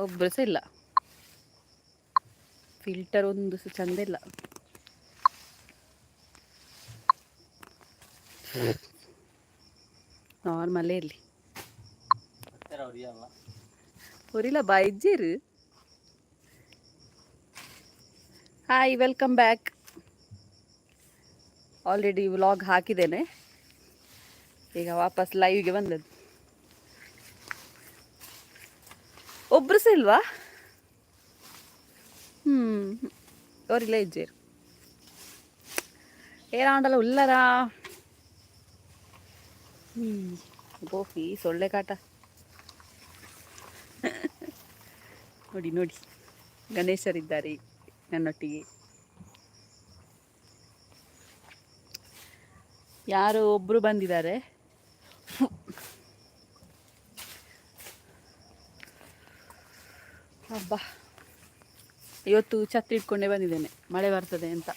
ಒಬ್ಬರು ಸಹ ಇಲ್ಲ. ಫಿಲ್ಟರ್ ಒಂದು ಸಹ ಚಂದ ಇಲ್ಲ. ನಾರ್ಮಲೇ ಇರಲಿ. ಒರಿಲ್ಲ ಬೈಜೀರು. Hi, welcome back. Already vlog ಹಾಕಿದ್ದೇನೆ, ಈಗ ವಾಪಸ್ ಲೈವ್ಗೆ ಬಂದದ್ದು. ಒಬ್ರು ಸಹ ಇಲ್ವಾ? ಅವರಿಲ್ಲ ಇಜ್ಜೇರು ಏರಾಂಡಲ್ಲ ಉಲ್ಲರಾ. ಗೋಫಿ ಸೊಳ್ಳೆ ಕಾಟ ನೋಡಿ ನೋಡಿ, ಗಣೇಶರಿದ್ದಾರೆ ನನ್ನೊಟ್ಟಿಗೆ. ಯಾರು ಒಬ್ರು ಬಂದಿದ್ದಾರೆ. ಹಬ್ಬ, ಇವತ್ತು ಛತ್ರಿ ಇಟ್ಕೊಂಡೇ ಬಂದಿದ್ದೇನೆ, ಮಳೆ ಬರ್ತದೆ ಅಂತ.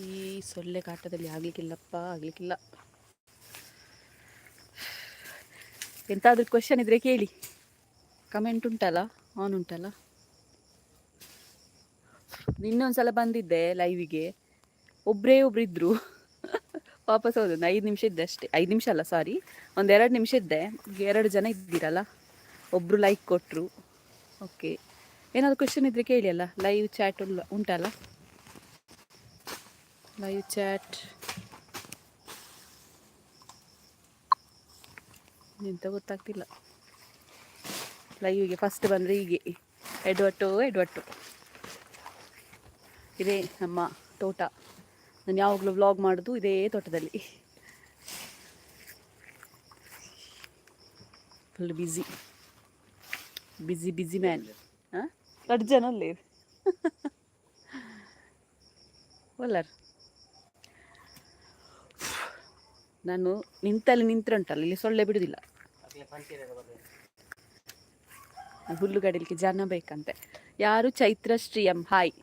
ಈ ಸೊಳ್ಳೆ ಕಾಟದಲ್ಲಿ ಆಗ್ಲಿಕ್ಕಿಲ್ಲ. ಎಂತಾದ್ರೂ ಕ್ವೆಶನ್ ಇದ್ರೆ ಕೇಳಿ. ಕಮೆಂಟ್ ಉಂಟಲ್ಲ, ಆನ್ ಉಂಟಲ್ಲ. ಇನ್ನೊಂದ್ಸಲ ಬಂದಿದ್ದೆ ಲೈವಿಗೆ, ಒಬ್ರು ಇದ್ರು. ವಾಪಸ್ ಹೋದ. 5 ನಿಮಿಷ ಇದ್ದೆ ಅಷ್ಟೇ. 5 ನಿಮಿಷ ಅಲ್ಲ, ಸಾರಿ, 1-2 ನಿಮಿಷ ಇದ್ದೆ. 2 ಜನ ಇದ್ದೀರಲ್ಲ, ಒಬ್ರು ಲೈಕ್ ಕೊಟ್ಟರು. ಓಕೆ, ಏನಾದ್ರು ಕ್ವೆಶನ್ ಇದ್ರೆ ಕೇಳಿ ಅಲ್ಲ. ಲೈವ್ ಚಾಟ್ ಉಂಟಲ್ಲ, ಲೈವ್ ಚಾಟ್. ಎಂತ ಗೊತ್ತಾಗ್ತಿಲ್ಲ. ಲೈವ್ಗೆ ಫಸ್ಟ್ ಬಂದರೆ ಹೀಗೆ ಎಡವಟ್ಟು. ಇದೇ ನಮ್ಮ ತೋಟ. ನಾನು ಯಾವಾಗಲೂ ವ್ಲಾಗ್ ಮಾಡೋದು ಇದೇ ತೋಟದಲ್ಲಿ. ಫುಲ್ ಬಿಸಿ ಮ್ಯಾನ್. ಅಡ್ಜನಲ್ಲೇ ಒಲ್ಲರ್. ನಾನು ನಿಂತ್ರೆ ಉಂಟಲ್ಲ, ಇಲ್ಲಿ ಸೊಳ್ಳೆ ಬಿಡುವುದಿಲ್ಲ. ಹುಲ್ಲು ಗಡಿಲಿಕ್ಕೆ ಜನ ಬೇಕಂತೆ. ಯಾರು? ಚೈತ್ರ ಶ್ರೀಯಂ. ಹಾಯ್,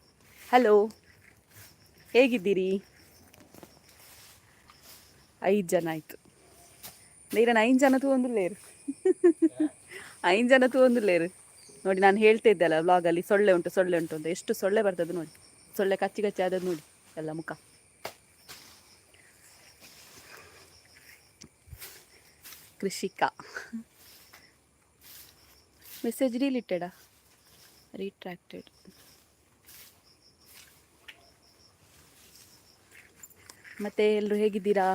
ಹಲೋ, ಹೇಗಿದ್ದೀರಿ? 5 ಜನ ಆಯಿತು. ನೀರನ್ನು 5 ಜನ ತಗೊಂಡ್ಲೇರು. 5 ಜನ ತಗೊಂಡ್ಲೇರು. ನೋಡಿ, ನಾನು ಹೇಳ್ತಾ ಇದ್ದಲ್ಲ ವ್ಲಾಗಲ್ಲಿ, ಸೊಳ್ಳೆ ಉಂಟು ಅಂತ. ಎಷ್ಟು ಸೊಳ್ಳೆ ಬರ್ತದೆ ನೋಡಿ. ಸೊಳ್ಳೆ ಕಚ್ಚಿ ಆದದ್ದು ನೋಡಿ ಎಲ್ಲ ಮುಖ. ಕೃಷಿಕಾ ಮೆಸೇಜ್ ಡಿಲೀಟೆಡಾ? ರಿಟ್ರಾಕ್ಟೆಡ್. ಮತ್ತೆ ಎಲ್ಲರೂ ಹೇಗಿದ್ದೀರಾ?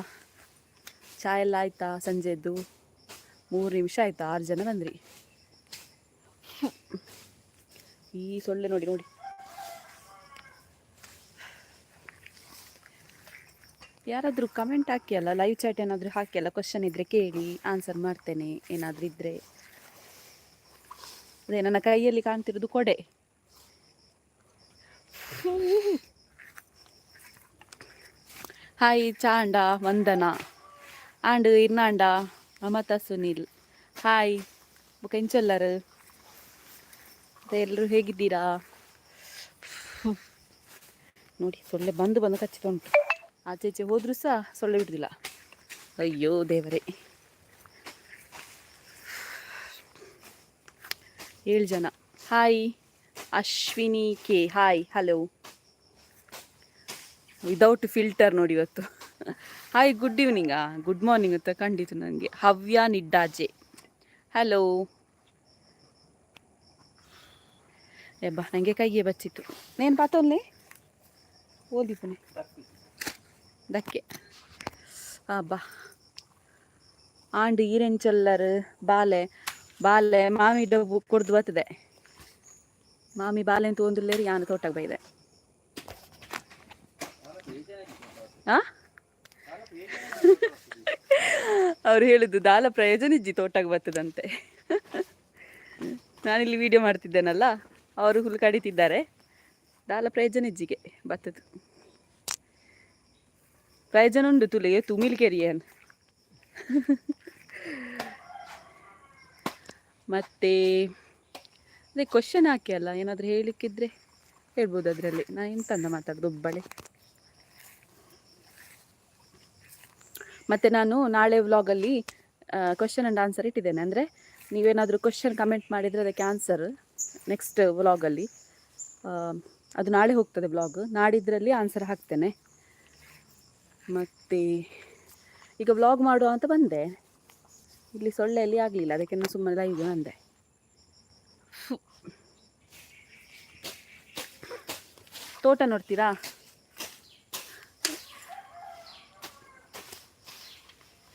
ಚಾ ಎಲ್ಲ ಆಯಿತಾ? ಸಂಜೆದ್ದು 3 ನಿಮಿಷ ಆಯಿತಾ? 6 ಜನ ಬಂದ್ರಿ. ಈ ಸೊಳ್ಳೆ ನೋಡಿ. ಯಾರಾದರೂ ಕಮೆಂಟ್ ಹಾಕಿ ಅಲ್ಲ, ಲೈವ್ ಚಾಟ್ ಏನಾದರೂ ಹಾಕಿ ಅಲ್ಲ. ಕ್ವಶನ್ ಇದ್ದರೆ ಕೇಳಿ, ಆನ್ಸರ್ ಮಾಡ್ತೇನೆ ಏನಾದರೂ ಇದ್ದರೆ. ಅದೇ ನನ್ನ ಕೈಯಲ್ಲಿ ಕಾಣ್ತಿರೋದು ಕೊಡೆ. ಹಾಯ್ ಚಾಂಡ, ವಂದನಾ ಆಂಡ್ ಇರ್ನಾಂಡ, ಮಮತಾ ಸುನಿಲ್. ಹಾಯ್ ಬುಕೆಂಚೊಲ್ಲರು. ಮತ್ತೆ ಎಲ್ಲರೂ ಹೇಗಿದ್ದೀರಾ? ನೋಡಿ, ಸೊಳ್ಳೆ ಬಂದು ಕಚ್ಚಿತಾ ಉಂಟು. ಆಚೆ ಹೋದ್ರೂ ಸಹ ಸೊಳ್ಳೆ ಬಿಡುದಿಲ್ಲ. ಅಯ್ಯೋ ದೇವರೇ. 7 ಜನ. Hi Ashwini K. Hi, hello. Without filter ನೋಡಿ ಇವತ್ತು. ಹಾಯ್, ಗುಡ್ ಈವ್ನಿಂಗಾ? ಗುಡ್ ಮಾರ್ನಿಂಗ್ ಅಂತ ಖಂಡಿತ ನನಗೆ. ಹವ್ಯ ನಿಡ್ಡಾಜೆ, ಹಲೋ. ಎಬ್ಬ, ನನಗೆ ಕೈಗೆ ಬಚ್ಚಿತ್ತು. ನೇನು ಪಾತೊಲ್ಲೆ ಓದಿಪುನೆ ದಕ್ಕೆ. ಬಾ ಆಂಡ್ ಈರೆಂಚೊಲ್ಲರು ಬಾಲೆ ಮಾಮಿ ಡಬ್ಬು ಕುಡ್ದು ಬರ್ತದೆ. ಮಾಮಿ ಬಾಲೆ ಅಂತ ಒಂದಿಲ್ಲೇರಿ ಯಾನು ತೋಟಕ್ಕೆ ಬೈದೆ. ಅವ್ರು ಹೇಳಿದ್ದು ದಾಲ ಪ್ರಯೋಜನ ಇಜ್ಜಿ ತೋಟಕ್ಕೆ ಬರ್ತದಂತೆ. ನಾನಿಲ್ಲಿ ವಿಡಿಯೋ ಮಾಡ್ತಿದ್ದೇನಲ್ಲ, ಅವರು ಹುಲ್ಲು ಕಡಿತಿದ್ದಾರೆ. ದಾಲ ಪ್ರಯೋಜನ ಇಜ್ಜಿಗೆ ಬತ್ತದು. ಪ್ರಯೋಜನ ಉಂಡು ತುಲೆ ತುಮಿಲ್ಕೆರಿಯನ್. ಮತ್ತೆ ಅದೇ ಕ್ವಶನ್ ಹಾಕಿ ಅಲ್ಲ, ಏನಾದರೂ ಹೇಳಲಿಕ್ಕಿದ್ರೆ ಹೇಳ್ಬೋದು ಅದರಲ್ಲಿ. ನಾನು ಎಂತಂದ ಮಾತಾಡೋದು ಒಬ್ಬಳೆ. ಮತ್ತು ನಾನು ನಾಳೆ ವ್ಲಾಗಲ್ಲಿ ಕ್ವಶನ್ ಆ್ಯಂಡ್ ಆನ್ಸರ್ ಇಟ್ಟಿದ್ದೇನೆ. ಅಂದರೆ ನೀವೇನಾದರೂ ಕ್ವಶನ್ ಕಮೆಂಟ್ ಮಾಡಿದರೆ ಅದಕ್ಕೆ ಆನ್ಸರ್ ನೆಕ್ಸ್ಟ್ ವ್ಲಾಗಲ್ಲಿ, ಅದು ನಾಳೆ ಹೋಗ್ತದೆ ವ್ಲಾಗ್, ನಾಡಿದ್ರಲ್ಲಿ ಆನ್ಸರ್ ಹಾಕ್ತೇನೆ. ಮತ್ತು ಈಗ ವ್ಲಾಗ್ ಮಾಡುವ ಅಂತ ಬಂದೆ, ಇಲ್ಲಿ ಸೊಳ್ಳೆಯಲ್ಲಿ ಆಗಲಿಲ್ಲ, ಅದಕ್ಕೆ ನಾನು ಸುಮ್ಮನೆ ಲೈವ್ಗೆ ಬಂದೆ. ತೋಟ ನೋಡ್ತೀರಾ?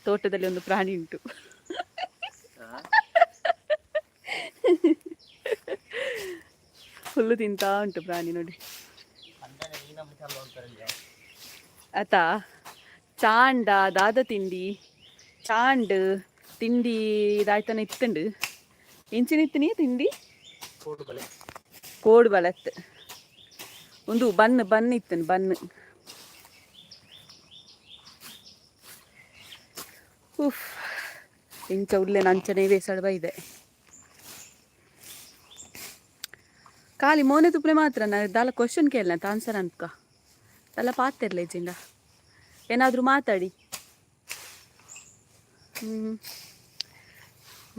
ತೋಟದಲ್ಲಿ ಒಂದು ಪ್ರಾಣಿ ಉಂಟು. ಹುಲ್ಲು ತಿಂತಾ ಉಂಟು ಪ್ರಾಣಿ ನೋಡಿ. ಆತ ಚಾಂಡ ದಾದ ತಿಂಡಿ ಚಾಂಡ್ ತಿಂಡಿ ಇದಾಯ್ತಾನೆ ಇತ್ತಂಡು ಇಂಚಿನಿತ್ತಿನಿ ತಿಂಡಿ ಕೋಡು ಬಲತ್ ಒಂದು ಬನ್ ಇತ್ತನು ಬನ್. ಉಫ್ ಇಂಚ ಉಲ್ಲೆ ನಂಚನೇ ಬೇಸಡ ಇದೆ. ಖಾಲಿ ಮೋನೆ ತುಪ್ಪಲೆ ಮಾತ್ರ ನಾ ದಾಲ ಕ್ವಶನ್ ಕೇಳಲ್ಲ ಅಂತ ಆನ್ಸರ್ ಅನ್ಕ ಎಲ್ಲ ಪಾತಿರ್ಲ ಜಿಂದ ಏನಾದರೂ ಮಾತಾಡಿ.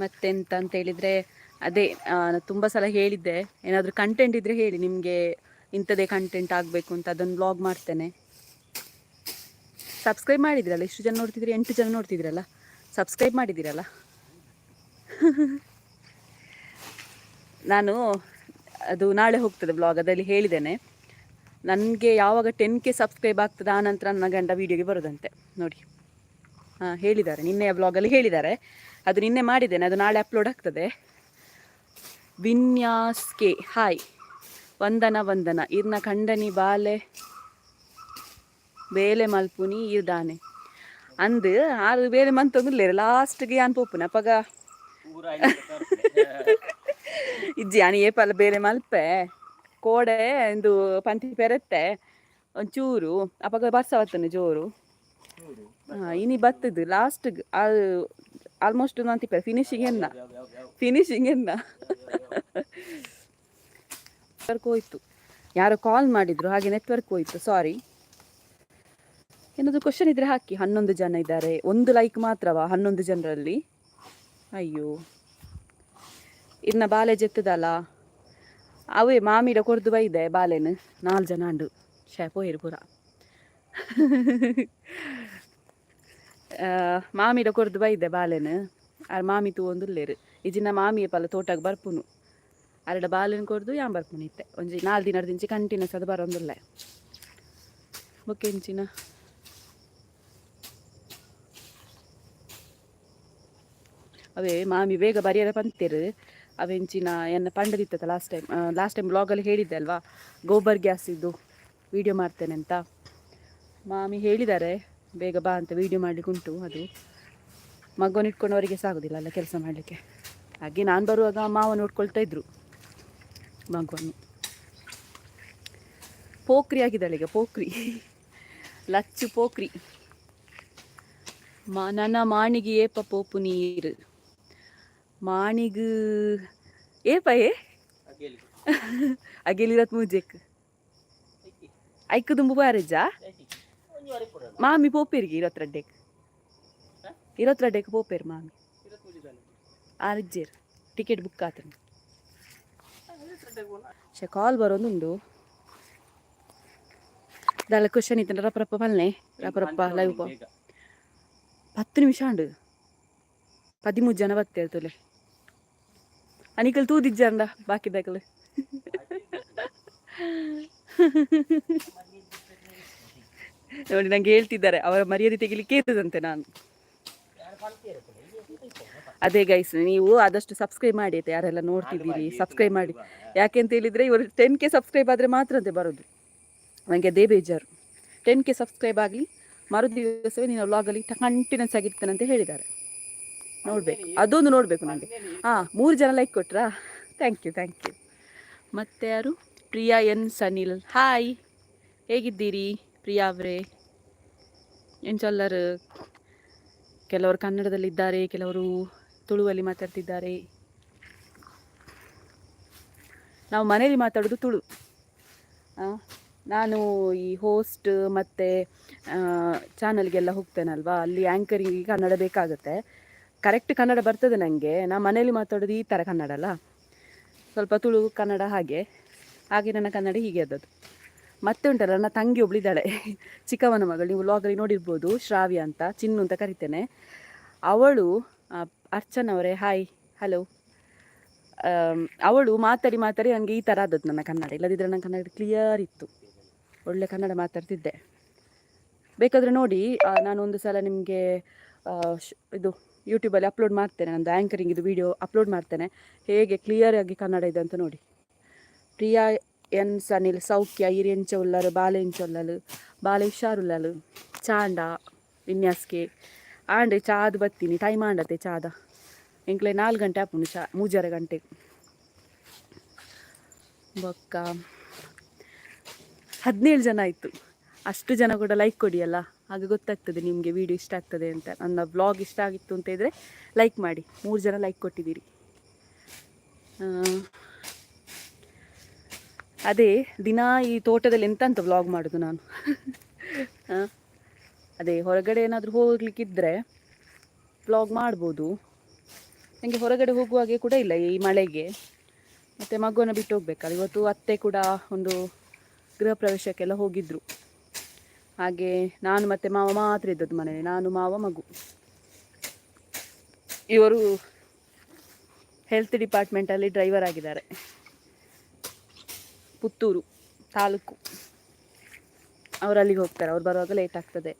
ಮತ್ತೆಂತ ಅಂತ ಹೇಳಿದರೆ ಅದೇ ತುಂಬ ಸಲ ಹೇಳಿದ್ದೆ, ಏನಾದರೂ ಕಂಟೆಂಟ್ ಇದ್ದರೆ ಹೇಳಿ, ನಿಮಗೆ ಇಂಥದ್ದೇ ಕಂಟೆಂಟ್ ಆಗಬೇಕು ಅಂತ, ಅದನ್ನು ವ್ಲಾಗ್ ಮಾಡ್ತೇನೆ. ಸಬ್ಸ್ಕ್ರೈಬ್ ಮಾಡಿದಿರಲ್ಲ, ಇಷ್ಟು ಜನ ನೋಡ್ತಿದ್ರಿ, 8 ಜನ ನೋಡ್ತಿದ್ದೀರಲ್ಲ, ಸಬ್ಸ್ಕ್ರೈಬ್ ಮಾಡಿದ್ದೀರಲ್ಲ. ನಾನು ಅದು ನಾಳೆ ಹೋಗ್ತದೆ ವ್ಲಾಗ್, ಅದರಲ್ಲಿ ಹೇಳಿದ್ದೇನೆ. ನನಗೆ ಯಾವಾಗ 10K ಸಬ್ಸ್ಕ್ರೈಬ್ ಆಗ್ತದೆ ಆ ನಂತರ ನನ್ನ ಗಂಡ ವೀಡಿಯೋಗೆ ಬರೋದಂತೆ ನೋಡಿ. ಹೇಳಿದ್ದಾರೆ, ನಿನ್ನೆಯ ವ್ಲಾಗಲ್ಲಿ ಹೇಳಿದ್ದಾರೆ. ಅದು ನಿನ್ನೆ ಮಾಡಿದ್ದೇನೆ, ಅದು ನಾಳೆ ಅಪ್ಲೋಡ್ ಆಗ್ತದೆ. ವಿನ್ಯಾಸ್ಕೆ ಹಾಯ್ ವಂದನ ಇರ್ನ ಕಂಡನಿ ಬಾಲೆ ಬೇಲೆ ಮಲ್ಪುನಿ ಇರ್ದಾನೆ ಅಂದು ಆರು ಬೇಲೆ ಮಂತೊಂದುಲ್ಲೇರು ಲಾಸ್ಟ್ಗೆ ಅನ್ ಪೋಪುನ ಅಪ್ಪಗ ಇಜ್ಜಿ ಅನಿ ಏಪಲ್ಲ ಬೇರೆ ಮಲ್ಪೆ ಕೋಡೆ ಇಂದು ಪಂತಿ ಪೆರತ್ತೆ ಒಂಚೂರು ಅಪ್ಪಗ ಬರ್ಸವತ್ತನೆ ಜೋರು. ಇನಿ ಬತ್ತದು ಲಾಸ್ಟ್ಗೆ ಆಲ್ಮೋಸ್ಟ್ ಅಂತಿಪ್ಪ ಫಿನಿಶಿಂಗ್ ಎನ್ನ ನೆಟ್ವರ್ಕ್ ಹೋಯ್ತು, ಯಾರೋ ಕಾಲ್ ಮಾಡಿದ್ರು ಹಾಗೆ ನೆಟ್ವರ್ಕ್ ಹೋಯ್ತು, ಸಾರಿ. ಏನಾದರೂ ಕ್ವಶನ್ ಇದ್ರೆ ಹಾಕಿ. 11 ಜನ ಇದ್ದಾರೆ, 1 ಲೈಕ್ ಮಾತ್ರವಾ 11 ಜನರಲ್ಲಿ? ಅಯ್ಯೋ ಇನ್ನ ಬಾಲೆ ಜೆತ್ತದಲ್ಲ ಅವೇ ಮಾಮಿಡ ಕೊರ್ದು ಬೈದೆ ಬಾಲೆನು 4 ಜನ ಅಂಡು ಶೇಪೋಯಿರು ಪೂರ ಮಾಮಿಡ ಕೊರ್ದು ಬೈದೆ ಬಾಲೆನು ಮಾಮಿ ತೂ ಒಂದುಲ್ಲೇರು ಇಜಿನ ಮಾಮಿಯ ಪಲ್ಲ ತೋಟಕ್ಕೆ ಬರ್ಪುನು ಅರಡ ಬಾಲೆನು ಕೊರ್ದು ಯಾಂ ಬರ್ಪುನು ಇತ್ತೆ ಒಂಜಿ 4 ದಿನದ ದಿಂಚಿ ಕಂಟಿನ್ಯೂಸ್ ಅದು ಬರೋಂದುಲ್ಲೆ ಬೊಕ್ಕೆಂಚಿನ ಅವೇ ಮಾಮಿ ಬೇಗ ಬರಿಯದ ಪಂತೇರು ಅವೆಂಚಿನ ಎನ್ನ ಪಂಡದಿತ್ತದ ಲಾಸ್ಟ್ ಟೈಮ್ ಬ್ಲಾಗಲ್ಲಿ ಹೇಳಿದ್ದೆ ಅಲ್ವಾ, ಗೋಬರ್ ಗ್ಯಾಸ್ ಇದ್ದು ವೀಡಿಯೋ ಮಾಡ್ತೇನೆ ಅಂತ ಮಾಮಿ ಹೇಳಿದ್ದಾರೆ, ಬೇಗ ಬಾ ಅಂತ ವೀಡಿಯೋ ಮಾಡಲಿಕ್ಕೆ ಉಂಟು. ಅದು ಮಗನ ಇಟ್ಕೊಂಡವರಿಗೆ ಸಾಗೋದಿಲ್ಲ ಅಲ್ಲ ಕೆಲಸ ಮಾಡಲಿಕ್ಕೆ, ಹಾಗೆ ನಾನು ಬರುವಾಗ ಮಾವ ನೋಡ್ಕೊಳ್ತಾ ಇದ್ರು ಮಗವನ್ನು. ಪೋಖ್ರಿ ಆಗಿದ್ದಾಳೆ ಈಗ, ಪೋಖ್ರಿ ಲಚ್ಚು ಪೋಖ್ರಿ. ನನ್ನ ಮಾಣಿಗೆ ಏಪ ಪೋಪು ನೀರು ಮಾಣಿಗೂ ಏಪಯೇ ಅಗೆಲಿರತ್ ಮೂಜೆಕ್ ಐಕ್ ದುಂಬು ಬಾರಜ್ಜ ಮಾಮಿ ಪೋಪೇರಿಗೆ 22 ಪೋಪೇರು ಮಾಮಿ ಆರಿಜ್ಜೇರು ಟಿಕೆಟ್ ಬುಕ್ ಆತನು ಕಾಲ್ ಬರೋದುಂಡು ದಾಳ ಕ್ವಶನ್ ಇತ್ತು ರಪ್ಪ ಪಲ್ನೆ ರಪ್ಪ ಲೈವ್ 10 ನಿಮಿಷ ಉಂಡು 13 ಜನ ಬರ್ತೇವೆ ತೊಲೆ ಅನಿಕಲ್ ತೂದಿಜ್ಜಂಡ ಬಾಕಿದಾಕಲು ನೋಡಿ ನಂಗೆ ಹೇಳ್ತಿದ್ದಾರೆ ಅವರ ಮರ್ಯಾದೆ ತೆಗಿಲಿಕ್ಕೆ ಇರ್ತದಂತೆ. ನಾನು ಅದೇ ಗೈಸ್, ನೀವು ಆದಷ್ಟು ಸಬ್ಸ್ಕ್ರೈಬ್ ಮಾಡಿ ಆಯ್ತಾ, ಯಾರೆಲ್ಲ ನೋಡ್ತಿದ್ದೀರಿ ಸಬ್ಸ್ಕ್ರೈಬ್ ಮಾಡಿ. ಯಾಕೆ ಅಂತ ಹೇಳಿದರೆ ಇವರು 10K ಸಬ್ಸ್ಕ್ರೈಬ್ ಆದರೆ ಮಾತ್ರ ಅಂತೆ ಬರೋದು. ನನಗೆ ಅದೇ ಬೇಜಾರು, 10K ಸಬ್ಸ್ಕ್ರೈಬ್ ಆಗಲಿ ಮರು ದಿವಸವೇ ನೀನು ವ್ಲಾಗಲ್ಲಿ ಕಂಟಿನ್ಯೂಸ್ ಆಗಿರ್ತೇನೆ ಅಂತ ಹೇಳಿದ್ದಾರೆ. ನೋಡಬೇಕು, ಅದೊಂದು ನೋಡಬೇಕು ನನಗೆ. 3 ಜನ ಲೈಕ್ ಕೊಟ್ರಾ, ಥ್ಯಾಂಕ್ ಯು. ಮತ್ತು ಯಾರು? ಪ್ರಿಯಾ ಎನ್ ಸನಿಲ್ ಹಾಯ್, ಹೇಗಿದ್ದೀರಿ ಪ್ರಿಯಾ ಅವರೇ? ಏನು ಚಲ್ಲರು? ಕೆಲವರು ಕನ್ನಡದಲ್ಲಿದ್ದಾರೆ, ಕೆಲವರು ತುಳುವಲ್ಲಿ ಮಾತಾಡ್ತಿದ್ದಾರೆ. ನಾವು ಮನೇಲಿ ಮಾತಾಡೋದು ತುಳು. ನಾನು ಈ ಹೋಸ್ಟ್ ಮತ್ತು ಚಾನಲ್ಗೆಲ್ಲ ಹೋಗ್ತೇನಲ್ವಾ, ಅಲ್ಲಿ ಆ್ಯಂಕರಿಂಗಿಗೆ ಕನ್ನಡ ಬೇಕಾಗುತ್ತೆ. ಕರೆಕ್ಟ್ ಕನ್ನಡ ಬರ್ತದೆ ನನಗೆ. ನಾ ಮನೇಲಿ ಮಾತಾಡೋದು ಈ ಥರ ಕನ್ನಡ ಅಲ್ಲ, ಸ್ವಲ್ಪ ತುಳು ಕನ್ನಡ ಹಾಗೆ ನನ್ನ ಕನ್ನಡ ಹೀಗೆ ಆದದ್ದು. ಮತ್ತೆ ಉಂಟಲ್ಲ, ನನ್ನ ತಂಗಿ ಒಬ್ಳಿದ್ದಾಳೆ, ಚಿಕ್ಕವನ ಮಗಳು, ನೀವು ವ್ಲಾಗಲ್ಲಿ ನೋಡಿರ್ಬೋದು, ಶ್ರಾವ್ಯ ಅಂತ, ಚಿನ್ನು ಅಂತ ಕರಿತೇನೆ. ಅವಳು ಅರ್ಚನಾ ಅವರೇ ಹಾಯ್ ಹಲೋ. ಅವಳು ಮಾತಾಡಿ ನನಗೆ ಈ ಥರ ಆದದ್ದು ನನ್ನ ಕನ್ನಡ. ಇಲ್ಲದಿದ್ದರೆ ನನ್ನ ಕನ್ನಡ ಕ್ಲಿಯರ್ ಇತ್ತು, ಒಳ್ಳೆ ಕನ್ನಡ ಮಾತಾಡ್ತಿದ್ದೆ. ಬೇಕಾದರೆ ನೋಡಿ, ನಾನು ಒಂದು ಸಲ ನಿಮಗೆ ಇದು ಯೂಟ್ಯೂಬಲ್ಲಿ ಅಪ್ಲೋಡ್ ಮಾಡ್ತೇನೆ, ನಂದು ಆ್ಯಂಕರಿಂಗ್ ಇದು ವೀಡಿಯೋ ಅಪ್ಲೋಡ್ ಮಾಡ್ತೇನೆ, ಹೇಗೆ ಕ್ಲಿಯರಾಗಿ ಕನ್ನಡ ಇದೆ ಅಂತ ನೋಡಿ. ಪ್ರಿಯಾ ಎನ್ ಸನಿಲ್ ಸೌಖ್ಯ ಇರಿಯಂಚ ಉಳ್ಳರು ಬಾಲೆಂಚ ಉಳ್ಳಲು ಬಾಲೆ ಹುಷಾರುಳ್ಳಲು ಚಾಂಡ ವಿನ್ಯಾಸ್ಗೆ ಆಂಡೆ ಚಾದ ಬತ್ತೀನಿ ಟೈಮ್ ಆಂಡತೆ ಚಾದ ಎಂಕ್ಲೆ 4 ಗಂಟೆ ಆಪುಂಡು ಚಾ 3 ಗಂಟೆ ಬೊಕ್ಕ 17 ಜನ ಆಯಿತು. ಅಷ್ಟು ಜನ ಕೂಡ ಲೈಕ್ ಕೊಡಿಯಲ್ಲ, ಹಾಗೆ ಗೊತ್ತಾಗ್ತದೆ ನಿಮಗೆ ವಿಡಿಯೋ ಇಷ್ಟ ಆಗ್ತದೆ ಅಂತ. ನನ್ನ ವ್ಲಾಗ್ ಇಷ್ಟ ಆಗಿತ್ತು ಅಂತ ಇದ್ದರೆ ಲೈಕ್ ಮಾಡಿ. 3 ಜನ ಲೈಕ್ ಕೊಟ್ಟಿದ್ದೀರಿ. ಅದೇ ದಿನ ಈ ತೋಟದಲ್ಲಿ ಎಂತ ವ್ಲಾಗ್ ಮಾಡೋದು ನಾನು. ಅದೇ ಹೊರಗಡೆ ಏನಾದರೂ ಹೋಗ್ಲಿಕ್ಕಿದ್ರೆ ವ್ಲಾಗ್ ಮಾಡ್ಬೋದು. ನನಗೆ ಹೊರಗಡೆ ಹೋಗುವಾಗೆ ಕೂಡ ಇಲ್ಲ ಈ ಮಳೆಗೆ, ಮತ್ತು ಮಗುವನ್ನು ಬಿಟ್ಟು ಹೋಗ್ಬೇಕಲ್ಲ. ಇವತ್ತು ಅತ್ತೆ ಕೂಡ ಒಂದು ಗೃಹ ಪ್ರವೇಶಕ್ಕೆಲ್ಲ ಹೋಗಿದ್ದರು. ಹಾಗೆ ನಾನು ಮತ್ತು ಮಾವ ಮಾತ್ರ ಇದ್ದದ್ದು ಮನೆಯಲ್ಲಿ, ನಾನು ಮಾವ ಮಗು. ಇವರು ಹೆಲ್ತ್ ಡಿಪಾರ್ಟ್ಮೆಂಟಲ್ಲಿ ಡ್ರೈವರ್ ಆಗಿದ್ದಾರೆ, ಪುತ್ತೂರು ತಾಲೂಕು. ಅವರು ಅಲ್ಲಿಗೆ ಹೋಗ್ತಾರೆ, ಅವ್ರು ಬರುವಾಗ ಲೇಟ್ ಆಗ್ತದೆ.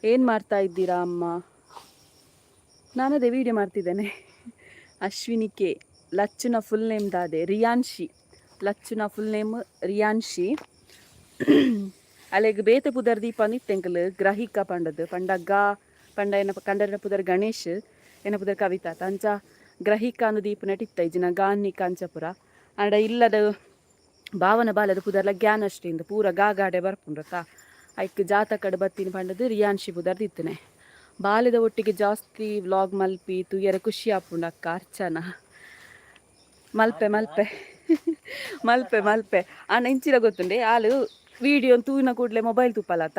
ಏನು ಮಾಡ್ತಾ ಇದ್ದೀರಾ ಅಮ್ಮ? ನಾನದೇ ವೀಡಿಯೋ ಮಾಡ್ತಿದ್ದೇನೆ. ಅಶ್ವಿನಿ ಕೆ ಲಚ್ಚುನ ಫುಲ್ ನೇಮ್ ದಾದೆ ರಿಯಾನ್ಶಿ, ಲಚ್ಚುನ ಫುಲ್ ನೇಮ್ ರಿಯಾನ್ಶಿ. ಅಲ್ಲಿಗೆ ಬೇತೆ ಪುದರ್ ದೀಪ ನಿತ್ತೆಂಕಲ್ ಗ್ರಹಿಕ ಪಂಡದು ಪಂಡಗ್ಗ ಪಂಡ ಏನ ಕಂಡರ ಪುದರ್ ಗಣೇಶ್ ಏನ ಪುದರ್ ಕವಿತಾ ತಂಚ ಗ್ರಹಿಕ ಅನ್ನು ದೀಪ ನಟಿತ್ತ ಇಜಿನ ಗಾನಿ ಕಾಂಚಪುರ ಅಂಡ ಇಲ್ಲದ ಭಾವನ ಬಾಲದ ಪುದರ್ಲ ಜ್ಞಾನಶ್ರೀಂದ ಪೂರ ಗಾಗಾಡೆ ಬರ್ಪುಂಡ್ರತ ಐಕ್ ಜಾತಕಡ್ ಬತ್ತೀನಿ ಪಂಡದು ರಿಯಾನ್ಶಿ ಪುದರ್ ದಿತ್ತನೆ. ಬಾಲ್ಯದ ಒಟ್ಟಿಗೆ ಜಾಸ್ತಿ ವ್ಲಾಗ್ ಮಲ್ಪಿ ತುಯ್ಯರ ಖುಷಿ ಆಪುಂಡು ಅಕ್ಕ ಅರ್ಚನಾ. ಮಲ್ಪೆ ಮಲ್ಪೆ ಮಲ್ಪೆ ಮಲ್ಪೆ ಅಣ್ಣ ಇಂಚಿನ ಗೊತ್ತುಂಡೆ ಆಳು ವೀಡಿಯೋ ತೂವಿನ ಕೂಡಲೇ ಮೊಬೈಲ್ ತುಪ್ಪಲತ್ತ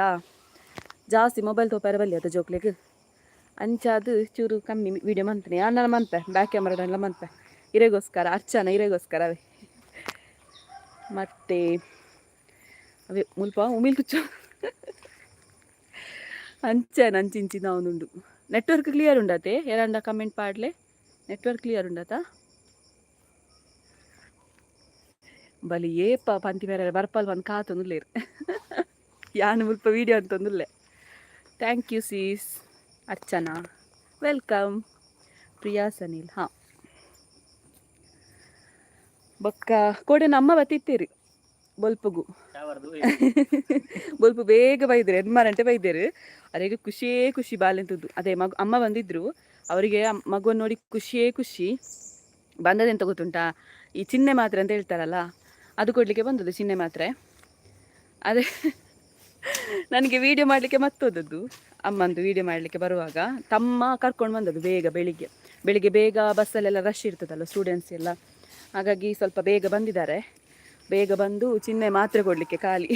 ಜಾಸ್ತಿ ಮೊಬೈಲ್ ತುಪ್ಪಾರ ಬಲ್ಲಿ ಆತ ಜೋಕ್ಲೆಗ್ ಅಂಚಾದು ಚೂರು ಕಮ್ಮಿ ವೀಡಿಯೋ ಮಂತನೆ ಅಣ್ಣ ಮಂತೆ ಬ್ಯಾಕ್ ಕ್ಯಾಮ್ರಾಡೆಲ್ಲ ಮಂತೆ ಇರೆಗೋಸ್ಕರ ಅರ್ಚನಾ ಇರೆಗೋಸ್ಕರ ಅವೇ. ಮತ್ತು ಅವೇ ಮುಲ್ಪ ಉಮಿಲ್ ಕುಚ್ಚು ಅಂಚನ ಅಂಚಿಂಚಿ ನಾವುಂಡು. ನೆಟ್ವರ್ಕ್ ಕ್ಲಿಯರ್ ಉಂಡತೆ ಎರಂಡ ಕಮೆಂಟ್ ಪಾಡ್ಲೆ ನೆಟ್ವರ್ಕ್ ಕ್ಲಿಯರ್ ಉಂಡತ ಬಲಿ ಏಪ ಪಂತಿ ಬೇರೆ ಬರ್ಪಲ್ ಒಂದು ಕಾತೊಂದುಲ್ಲೇರು ಯಾನು ಮುಲ್ಪ ವೀಡಿಯೋ ಅಂತಂದುಲ್ಲೆ. Thank you sis Archana, welcome. Priya Sanil ಹಾಂ ಬೊಕ್ಕ ಕೋಡೆ ನಮ್ಮ ಬತ್ತಿತ್ತೀರಿ ಬೊಲ್ಪುಗು ಬೊಲ್ಪು ಬೇಗ ಬೈದೇರು 8 ಗಂಟೆ ಬೈದೇರು. ಅವರಿಗೆ ಖುಷಿಯೇ ಖುಷಿ ಬಾಲೆಂತದ್ದು. ಅದೇ ಅಮ್ಮ ಬಂದಿದ್ರು, ಅವರಿಗೆ ಮಗುವನ್ನು ನೋಡಿ ಖುಷಿಯೇ ಖುಷಿ. ಬಂದದೆಂತ ಗೊತ್ತುಂಟಾ, ಈ ಚಿಹ್ನೆ ಮಾತ್ರೆ ಅಂತ ಹೇಳ್ತಾರಲ್ಲ ಅದು ಕೊಡಲಿಕ್ಕೆ ಬಂದದ್ದು, ಚಿಹ್ನೆ ಮಾತ್ರೆ. ಅದೇ ನನಗೆ ವೀಡಿಯೋ ಮಾಡಲಿಕ್ಕೆ ಮತ್ತೋದದ್ದು, ಅಮ್ಮಂದು ವೀಡಿಯೋ ಮಾಡಲಿಕ್ಕೆ ಬರುವಾಗ ತಮ್ಮ ಕರ್ಕೊಂಡು ಬಂದದ್ದು ಬೆಳಿಗ್ಗೆ ಬೇಗ ಬಸ್ಸಲ್ಲೆಲ್ಲ ರಶ್ ಇರ್ತದಲ್ಲ ಸ್ಟೂಡೆಂಟ್ಸ್ ಎಲ್ಲ, ಹಾಗಾಗಿ ಸ್ವಲ್ಪ ಬೇಗ ಬಂದಿದ್ದಾರೆ. ಬೇಗ ಬಂದು ಚಿಹ್ನೆ ಮಾತ್ರೆ ಕೊಡಲಿಕ್ಕೆ ಖಾಲಿ.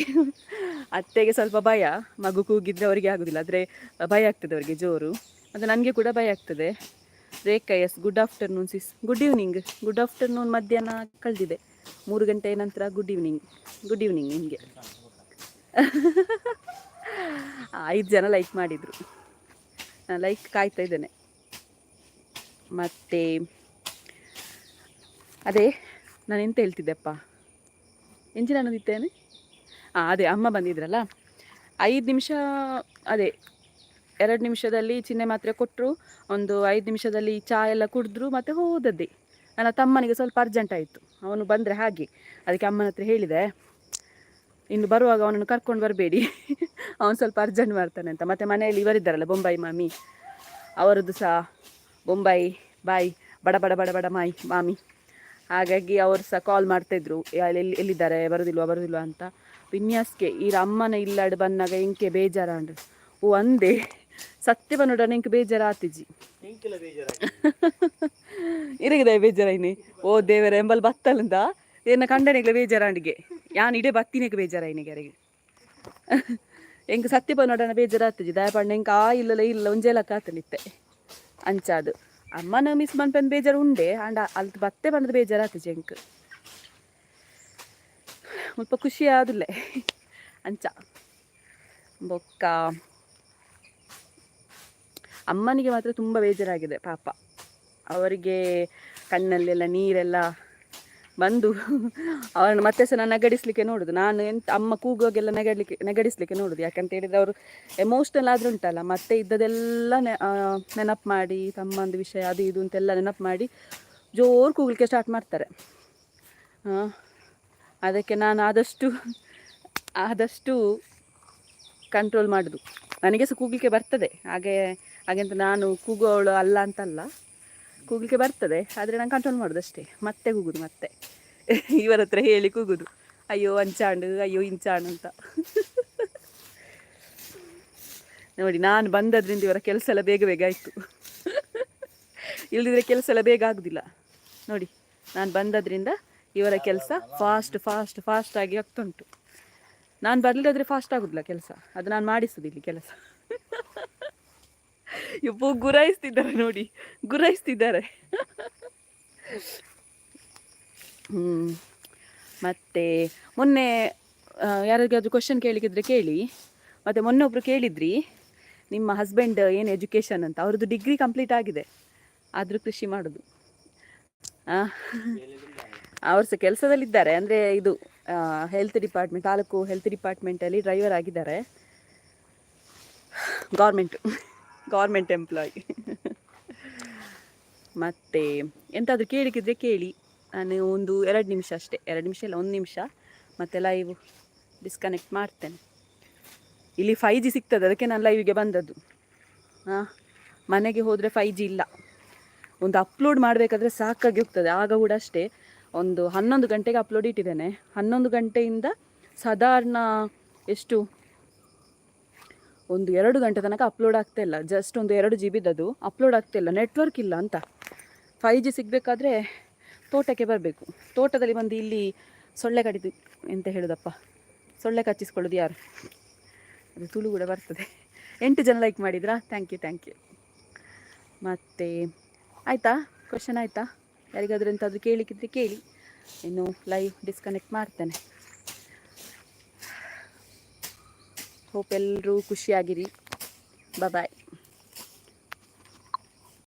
ಅತ್ತೆಗೆ ಸ್ವಲ್ಪ ಭಯ, ಮಗು ಕೂಗಿದ್ರೆ ಅವರಿಗೆ ಆಗೋದಿಲ್ಲ, ಆದರೆ ಭಯ ಆಗ್ತದೆ ಅವರಿಗೆ ಜೋರು. ಮತ್ತು ನನಗೆ ಕೂಡ ಭಯ ಆಗ್ತದೆ. Rekha S good afternoon sis. Good evening. Good afternoon ಮಧ್ಯಾಹ್ನ ಕಳೆದಿದೆ, 3 ಗಂಟೆ ನಂತರ ಗುಡ್ ಈವ್ನಿಂಗ್ ನಿಮಗೆ. 5 ಜನ ಲೈಕ್ ಮಾಡಿದರು, ನಾನು ಲೈಕ್ ಕಾಯ್ತಾ ಇದ್ದೇನೆ. ಮತ್ತು ಅದೇ ನಾನು ಎಂತ ಹೇಳ್ತಿದ್ದೆಪ್ಪ, ಎಂಚಿನ ಅನ್ನೋದಿತ್ತೇನೆ. ಅದೇ ಅಮ್ಮ ಬಂದಿದ್ರಲ್ಲ 5 ನಿಮಿಷ, ಅದೇ 2 ನಿಮಿಷದಲ್ಲಿ ಚಿಹ್ನೆ ಮಾತ್ರೆ ಕೊಟ್ಟರು, ಒಂದು 5 ನಿಮಿಷದಲ್ಲಿ ಚಹಾ ಎಲ್ಲ ಕುಡಿದ್ರು, ಮತ್ತು ಹೋದದ್ದೇ. ನನ್ನ ತಮ್ಮನಿಗೆ ಸ್ವಲ್ಪ ಅರ್ಜೆಂಟ್ ಆಯಿತು, ಅವನು ಬಂದರೆ ಹಾಗೆ, ಅದಕ್ಕೆ ಅಮ್ಮನ ಹತ್ರ ಹೇಳಿದೆ ಇನ್ನು ಬರುವಾಗ ಅವನನ್ನು ಕರ್ಕೊಂಡು ಬರಬೇಡಿ, ಅವನು ಸ್ವಲ್ಪ ಅರ್ಜೆಂಟ್ ಮಾಡ್ತಾನೆ ಅಂತ. ಮತ್ತು ಮನೆಯಲ್ಲಿ ಇವರಿದ್ದಾರಲ್ಲ ಬೊಂಬಾಯಿ ಮಾಮಿ, ಅವರದ್ದು ಸಹ ಬೊಂಬಾಯಿ ಬಾಯಿ ಬಡ ಬಡ ಬಡ ಬಡ ಮಾಮಿ, ಹಾಗಾಗಿ ಅವರು ಸಹ ಕಾಲ್ ಮಾಡ್ತಾಯಿದ್ರು ಎಲ್ಲಿದ್ದಾರೆ ಬರೋದಿಲ್ವಾ ಅಂತ. ವಿನ್ಯಾಸ್ಗೆ ಈ ಅಮ್ಮನ ಇಲ್ಲಾಡು ಬಂದಾಗ ಇಂಕೆ ಬೇಜಾರಾಂಡು ಓ ಅಂದೆ ಸತ್ಯ ಬಂದೋಡ ಇಂಕೆ ಬೇಜಾರ ಆತಿಜಿ ಇರಗಿದೆ ಬೇಜಾರೈನಿ ಓ ದೇವರ ಎಂಬಲ್ ಬತ್ತಲ್ಲಂದ ಏನ ಕಂಡನಿಗೆ ಬೇಜಾರಾಂಡಿಗೆ ಯಾನ್ ಇಡೇ ಬತ್ತಿನಿಗೆ ಬೇಜಾರೈನಿಗೆ ಯಾರಿಗೆ ಎಂಗೆ ಸತ್ಯ ಬಂದೋಡನ ಬೇಜಾರ ಆತಿಜಿ ದಯಪಂಡ ಎಂಗೆ ಆ ಇಲ್ಲ ಒಂಜೇಲಕ್ಕ ಆತನಿತ್ತೆ ಅಂಚಾದು ಅಮ್ಮನ ಮಿಸ್ ಮನ್ಪನ್ ಬೇಜಾರು ಉಂಡೆ ಅಂಡ ಅಲ್ತ್ ಬತ್ತೆ ಬಂದ ಬೇಜಾರಾತು ಜಂಕ್ ಮುಲ್ಪ ಖುಷಿ ಆದುಲ್ಲೆ ಅಂಚ ಬೊಕ್ಕ ಅಮ್ಮನಿಗೆ ಮಾತ್ರ ತುಂಬ ಬೇಜಾರಾಗಿದೆ ಪಾಪ. ಅವರಿಗೆ ಕಣ್ಣಲ್ಲೆಲ್ಲ ನೀರೆಲ್ಲ ಬಂದು ಅವರನ್ನು ಮತ್ತೆ ಸಹ ನಾನು ನಗಡಿಸ್ಲಿಕ್ಕೆ ನೋಡುದು. ನಾನು ಎಂತ ಅಮ್ಮ ಕೂಗುವಾಗೆಲ್ಲ ನಗಡಿಸ್ಲಿಕ್ಕೆ ನೋಡುದು. ಯಾಕಂತ ಹೇಳಿದ್ರೆ ಅವರು ಎಮೋಷ್ನಲ್ ಆದ್ರೂ ಉಂಟಲ್ಲ, ಮತ್ತೆ ಇದ್ದದೆಲ್ಲ ನೆನಪು ಮಾಡಿ ತಮ್ಮಂದು ವಿಷಯ ಅದು ಇದು ಅಂತೆಲ್ಲ ನೆನಪು ಮಾಡಿ ಜೋರು ಕೂಗಲಿಕ್ಕೆ ಸ್ಟಾರ್ಟ್ ಮಾಡ್ತಾರೆ. ಅದಕ್ಕೆ ನಾನು ಆದಷ್ಟು ಕಂಟ್ರೋಲ್ ಮಾಡೋದು. ನನಗೆ ಸಹ ಕೂಗಲಿಕ್ಕೆ ಬರ್ತದೆ, ಹಾಗೆಂತ ನಾನು ಕೂಗುವವಳು ಅಲ್ಲ ಅಂತಲ್ಲ, ಕೂಗಲಿಕ್ಕೆ ಬರ್ತದೆ. ಆದರೆ ನಾನು ಕಂಟ್ರೋಲ್ ಮಾಡೋದು ಅಷ್ಟೇ. ಮತ್ತೆ ಕೂಗುದು, ಮತ್ತೆ ಇವರ ಹತ್ರ ಹೇಳಿ ಕೂಗುದು, ಅಯ್ಯೋ ಅಂಚಾಂಡು ಅಯ್ಯೋ ಇಂಚಾಂಡು ಅಂತ. ನೋಡಿ, ನಾನು ಬಂದದ್ರಿಂದ ಇವರ ಕೆಲಸ ಎಲ್ಲ ಬೇಗ ಬೇಗ ಆಯಿತು. ಇಲ್ಲದಿದ್ರೆ ಕೆಲಸ ಎಲ್ಲ ಬೇಗ ಆಗೋದಿಲ್ಲ. ನೋಡಿ, ನಾನು ಬಂದದ್ರಿಂದ ಇವರ ಕೆಲಸ ಫಾಸ್ಟ್ ಆಗಿ ಆಗ್ತುಂಟು. ನಾನು ಬರಲಿಲ್ಲದ್ರೆ ಫಾಸ್ಟ್ ಆಗೋದಿಲ್ಲ ಕೆಲಸ, ಅದು ನಾನು ಮಾಡಿಸೋದು ಇಲ್ಲಿ ಕೆಲಸ. ಇಪ್ಪು ಗುರಾಯಿಸ್ತಿದ್ದಾರೆ ನೋಡಿ, ಗುರಾಯಿಸ್ತಿದ್ದಾರೆ. ಮತ್ತು ಮೊನ್ನೆ ಯಾರಿಗಾದ್ರೂ ಕ್ವಶನ್ ಕೇಳಿಕಿದ್ರೆ ಕೇಳಿ. ಮತ್ತು ಮೊನ್ನೆ ಒಬ್ಬರು ಕೇಳಿದ್ರಿ, ನಿಮ್ಮ ಹಸ್ಬೆಂಡ್ ಏನು ಎಜುಕೇಷನ್ ಅಂತ. ಅವ್ರದ್ದು ಡಿಗ್ರಿ ಕಂಪ್ಲೀಟ್ ಆಗಿದೆ, ಆದರೂ ಕೃಷಿ ಮಾಡೋದು. ಅವರು ಸಹ ಕೆಲಸದಲ್ಲಿದ್ದಾರೆ. ಅಂದರೆ ಇದು ಹೆಲ್ತ್ ಡಿಪಾರ್ಟ್ಮೆಂಟ್, ತಾಲೂಕು ಹೆಲ್ತ್ ಡಿಪಾರ್ಟ್ಮೆಂಟಲ್ಲಿ ಡ್ರೈವರ್ ಆಗಿದ್ದಾರೆ. Government employee. ಮತ್ತು ಎಂತಾದರೂ ಕೇಳಿಕಿದ್ರೆ ಕೇಳಿ. ನಾನು ಒಂದು 2 ನಿಮಿಷ ಅಷ್ಟೇ, 2 ನಿಮಿಷ ಇಲ್ಲ 1 ನಿಮಿಷ, ಮತ್ತು ಲೈವ್ ಡಿಸ್ಕನೆಕ್ಟ್ ಮಾಡ್ತೇನೆ. ಇಲ್ಲಿ 5G ಸಿಗ್ತದೆ, ಅದಕ್ಕೆ ನಾನು ಲೈವಿಗೆ ಬಂದದ್ದು. ಮನೆಗೆ ಹೋದರೆ 5G ಇಲ್ಲ. ಒಂದು ಅಪ್ಲೋಡ್ ಮಾಡಬೇಕಾದ್ರೆ ಸಾಕಾಗಿ ಹೋಗ್ತದೆ. ಆಗ ಕೂಡ ಅಷ್ಟೇ, ಒಂದು 11 ಗಂಟೆಗೆ ಅಪ್ಲೋಡ್ ಇಟ್ಟಿದ್ದೇನೆ. 11 ಗಂಟೆಯಿಂದ ಸಾಧಾರಣ ಎಷ್ಟು ಒಂದು 2 ಗಂಟೆ ತನಕ ಅಪ್ಲೋಡ್ ಆಗ್ತಾಯಿಲ್ಲ. ಜಸ್ಟ್ ಒಂದು 2 GB ಅದು ಅಪ್ಲೋಡ್ ಆಗ್ತಾಯಿಲ್ಲ, ನೆಟ್ವರ್ಕ್ ಇಲ್ಲ ಅಂತ. 5G ಸಿಗಬೇಕಾದ್ರೆ ತೋಟಕ್ಕೆ ಬರಬೇಕು. ತೋಟದಲ್ಲಿ ಬಂದು ಇಲ್ಲಿ ಸೊಳ್ಳೆ ಕಡಿದು ಎಂತ ಹೇಳೋದಪ್ಪ, ಸೊಳ್ಳೆ ಕಚ್ಚಿಸ್ಕೊಳ್ಳೋದು ಯಾರು, ಅದು ತುಳು ಕೂಡ ಬರ್ತದೆ. 8 ಜನ ಲೈಕ್ ಮಾಡಿದ್ರಾ? Thank you. ಮತ್ತು ಆಯಿತಾ, ಕ್ವಶನ್ ಆಯಿತಾ? ಯಾರಿಗಾದ್ರೂ ಎಂತಾದರೂ ಕೇಳಿಕ್ಕಿದ್ರೆ ಕೇಳಿ. ಇನ್ನು ಲೈವ್ ಡಿಸ್ಕನೆಕ್ಟ್ ಮಾಡ್ತೇನೆ. ಹೋಪ್ ಎಲ್ಲರೂ ಖುಷಿಯಾಗಿರಿ. ಬಾಯ್.